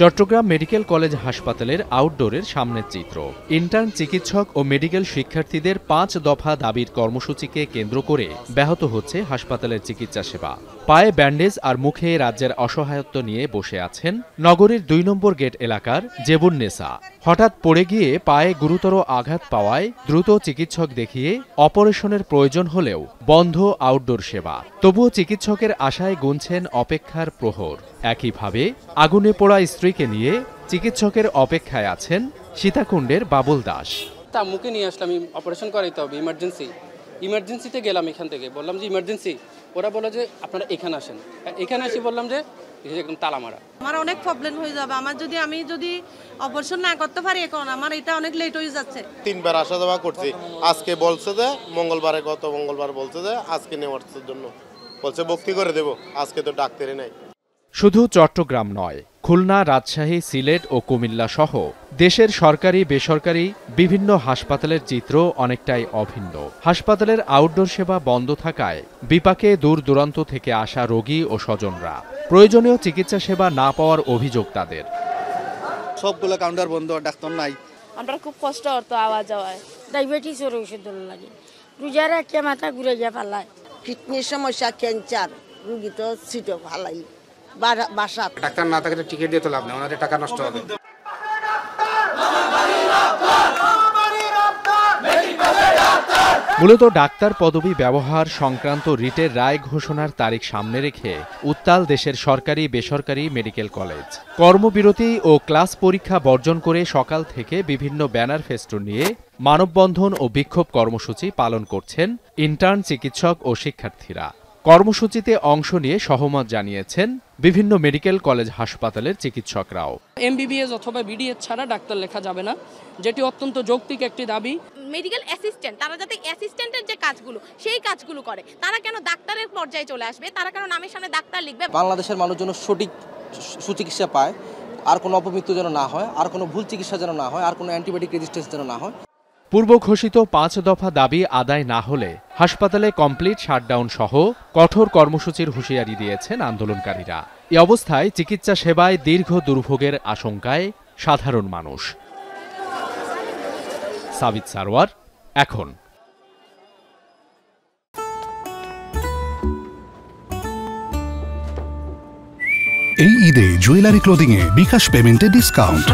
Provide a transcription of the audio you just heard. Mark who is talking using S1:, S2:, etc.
S1: Chittagong medical college হাসপাতালের আউটডোরের সামনের চিত্র। ইন্টার্ন চিকিৎসক ও মেডিকেল শিক্ষার্থীদের ৫ দফা দাবির কর্মসূচিকে কেন্দ্র করে ব্যাহত হচ্ছে হাসপাতালের চিকিৎসা সেবা। পায়ে ব্যান্ডেজ আর মুখে রাজ্যের অসহায়ত্ব নিয়ে বসে আছেন নগরীর ২ নম্বর গেট এলাকার জেবুন্নেসা। হঠাৎ পড়ে গিয়ে পায়ে গুরুতর আঘাত পাওয়ায় দ্রুত চিকিৎসক দেখিয়ে অপারেশনের প্রয়োজন হলেও বন্ধ আউটডোর সেবা। তবুও চিকিৎসকের আশায় গুনছেন অপেক্ষার প্রহর। একইভাবে আগুনে পোড়া স্ত্রীকে নিয়ে চিকিৎসকের অপেক্ষায় আছেন সীতাকুণ্ডের বাবুল দাস।
S2: তা মুখে নিয়ে আসলাম, অপারেশন করাইতে হবে, ইমার্জেন্সিতে গেলাম। এখান থেকে বললাম যে ইমার্জেন্সি, ওরা বলে যে আপনারা এখানে আসেন। এখানে আসি বললাম যে একদম তালা মারা।
S3: আমার অনেক প্রবলেম হয়ে যাবে, আমি যদি অপারেশন না করতে পারি, এখন আমার এটা অনেক লেট হয়ে যাচ্ছে।
S4: 3 বার আসা যাওয়া করছি। আজকে বলছে যে গত মঙ্গলবার বলছে যে আজকে নেওয়ার জন্য বলছে ভর্তি করে দেব। আজকে তো ডাক্তারই নাই।
S1: শুধু চট্টগ্রাম নয়, খুলনা, রাজশাহী, সিলেট ও কুমিল্লা সহ দেশের সরকারি বেসরকারি বিভিন্ন হাসপাতালের চিত্র অনেকটাই অভিন্ন। হাসপাতালের আউটডোর সেবা বন্ধ থাকায় বিপাকে দূর দূরান্ত থেকে আসা রোগী ও স্বজনরা। প্রয়োজনীয় চিকিৎসা সেবা না পাওয়ার অভিযোগ তাদের।
S5: সবগুলো কাউন্টার বন্ধ, ডাক্তার নাই।
S6: আমরা খুব কষ্ট হতো আওয়া যাওয়ায়। ডায়াবেটিসের ওষুধ লাগে, রোজার একটা মাথা ঘুরে গিয়ে পালায়।
S7: কিডনির সমস্যা, ক্যান্সার রুগী তো সিটও ভালাই বাসা।
S8: ডাক্তার না থাকলে টিকিট দিয়ে তো লাভ নেই, ওনাদের টাকা নষ্ট হবে।
S1: মূলত ডাক্তার পদবি ব্যবহার সংক্রান্ত রিটের রায় ঘোষণার তারিখ সামনে রেখে উত্তাল দেশের সরকারি বেসরকারি মেডিকেল কলেজ। কর্মবিরতি ও ক্লাস পরীক্ষা বর্জন করে সকাল থেকে বিভিন্ন ব্যানার ফেস্টুন নিয়ে মানববন্ধন ও বিক্ষোভ কর্মসূচি পালন করছেন ইন্টার্ন চিকিৎসক ও শিক্ষার্থীরা। কর্মসূচিতে অংশ নিয়ে সহমত জানিয়েছেন বিভিন্ন মেডিকেল কলেজ হাসপাতালের চিকিৎসকরাও।
S2: এমবিবিএস অথবা বিডিএস ছাড়া ডাক্তার লেখা যাবে না, যেটি অত্যন্ত যৌক্তিক একটি দাবি।
S9: মেডিকেল অ্যাসিস্ট্যান্ট, তারা যাতে অ্যাসিস্ট্যান্টের যে কাজগুলো সেই কাজগুলো করে, তারা কেন ডাক্তারের পর্যায়ে চলে আসবে? তারা কেন নামের সামনে ডাক্তার লিখবে?
S5: বাংলাদেশের মানুষ যেন সঠিক সুচিকিৎসা পায়, আর কোনো অপমৃত্যু যেন না হয়, আর কোনো ভুল চিকিৎসা যেন না হয়, আর কোনো অ্যান্টিবায়োটিক রেজিস্ট্যান্স যেন না হয়।
S1: পূর্ব ঘোষিত ৫ দফা দাবি আদায় না হলে হাসপাতালে কমপ্লিট শাটডাউন সহ কঠোর কর্মসূচির হুঁশিয়ারি দিয়েছেন আন্দোলনকারীরা। এ অবস্থায় চিকিৎসা সেবায় দীর্ঘ দুর্ভোগের আশঙ্কায় সাধারণ মানুষ। সাবিত সারওয়ার, এখন।
S10: এই ঈদে জুয়েলারি ক্লোদিংয়ে বিকাশ পেমেন্টে ডিসকাউন্ট।